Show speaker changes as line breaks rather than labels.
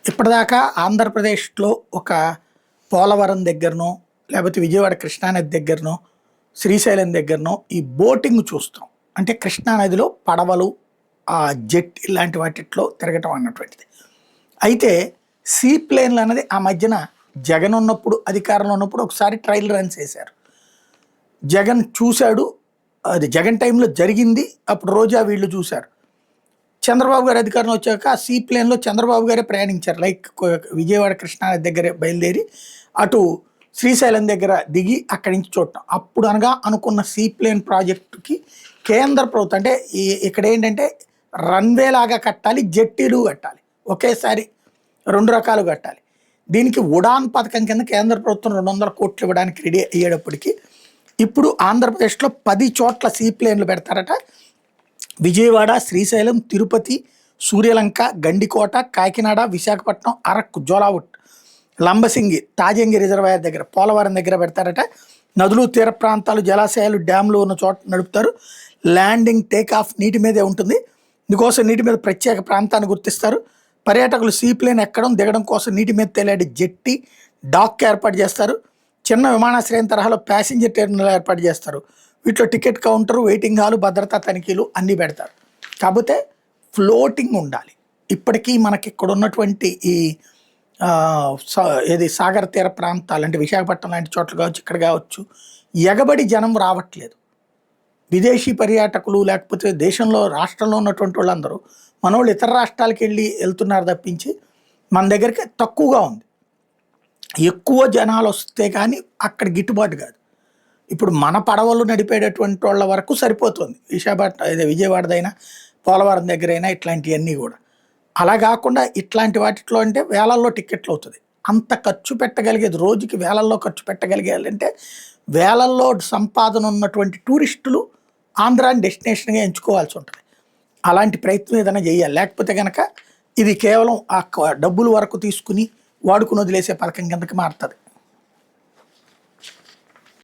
ఇప్పటిదాకా ఆంధ్రప్రదేశ్‌లో ఒక పోలవరం దగ్గరనో, లేపోతే విజయవాడ కృష్ణానది దగ్గరనో, శ్రీశైలం దగ్గరనో ఈ బోటింగ్ చూస్తాం. అంటే కృష్ణా నదిలో పడవలు, జెట్ ఇలాంటి వాటిట్లో తిరగటం అన్నటువంటిది. అయితే సీ ప్లేన్‌లన్నది ఆ మధ్యన జగన్ ఉన్నప్పుడు, అధికారంలో ఉన్నప్పుడు ఒకసారి ట్రయల్ రన్స్ చేశారు. జగన్ చూసాడు. అది జగన్ టైంలో జరిగింది. అప్పుడు రోజా వీళ్ళు చూసారు. చంద్రబాబు గారు అధికారంలో వచ్చాక ఆ సీ ప్లేన్‌లో చంద్రబాబు గారే ప్రయాణించారు. లైక్ విజయవాడ కృష్ణానది దగ్గరే బయలుదేరి అటు శ్రీశైలం దగ్గర దిగి అక్కడి నుంచి చూడటం. అప్పుడు అనుకున్న సీ ప్లేన్ ప్రాజెక్టుకి కేంద్ర ప్రభుత్వం అంటే ఇక్కడేంటంటే రన్‌వే లాగా కట్టాలి, జెట్టీలు కట్టాలి. ఒకేసారి 2 రకాలు కట్టాలి. దీనికి ఉడాన్ పథకం కింద కేంద్ర ప్రభుత్వం 200 కోట్లు ఇవ్వడానికి రెడీ అయ్యేటప్పటికి ఇప్పుడు ఆంధ్రప్రదేశ్‌లో 10 చోట్ల సీ ప్లేన్‌లు పెడతారట. విజయవాడ, శ్రీశైలం, తిరుపతి, సూర్యలంక, గండికోట, కాకినాడ, విశాఖపట్నం, అరకు, జోలావుట్, లంబసింగి, తాజంగి రిజర్వాయర్ దగ్గర, పోలవరం దగ్గర పెడతారట. నదులు, తీర ప్రాంతాలు, జలాశయాలు, డ్యామ్లు ఉన్న చోట నడుపుతారు. ల్యాండింగ్, టేక్ ఆఫ్ నీటి మీదే ఉంటుంది. ఇందుకోసం నీటి మీద ప్రత్యేక ప్రాంతాన్ని గుర్తిస్తారు. పర్యాటకులు సీ ప్లేన్ ఎక్కడం, దిగడం కోసం నీటి మీద తేలాడి జెట్టి, డాక్ ఏర్పాటు చేస్తారు. చిన్న విమానాశ్రయం తరహాలో ప్యాసింజర్ టెర్మినల్ ఏర్పాటు చేస్తారు. వీటిలో టికెట్ కౌంటరు, వెయిటింగ్ హాలు, భద్రతా తనిఖీలు అన్నీ పెడతారు. కాకపోతే ఫ్లోటింగ్ ఉండాలి. ఇప్పటికీ మనకి ఇక్కడ ఉన్నటువంటి ఈ ఏది సాగర తీర ప్రాంతాలు అంటే విశాఖపట్నం లాంటి చోట్ల కావచ్చు, ఇక్కడ కావచ్చు, ఎగబడి జనం రావట్లేదు. విదేశీ పర్యాటకులు లేకపోతే దేశంలో రాష్ట్రంలో ఉన్నటువంటి వాళ్ళందరూ మనోళ్ళు ఇతర రాష్ట్రాలకు వెళ్తున్నారు తప్పించి మన దగ్గరికి తక్కువగా ఉంది. ఎక్కువ జనాలు వస్తే కానీ అక్కడ గిట్టుబాటు కాదు. ఇప్పుడు మన పడవలు నడిపేటటువంటి వాళ్ళ వరకు సరిపోతుంది. విశాఖపట్నం విజయవాడదైనా, పోలవరం దగ్గరైనా ఇట్లాంటివన్నీ కూడా. అలా కాకుండా ఇట్లాంటి వాటిలో అంటే వేలల్లో టికెట్లు అవుతుంది. అంత ఖర్చు పెట్టగలిగేది రోజుకి వేలల్లో ఖర్చు పెట్టగలిగేయాలంటే వేలల్లో సంపాదన ఉన్నటువంటి టూరిస్టులు ఆంధ్రాని డెస్టినేషన్గా ఎంచుకోవాల్సి ఉంటుంది. అలాంటి ప్రయత్నం ఏదైనా చేయాలి. లేకపోతే కనుక ఇది కేవలం ఆ డబ్బుల వరకు తీసుకుని వాడుకుని వదిలేసే పథకం కిందకి మారుతుంది.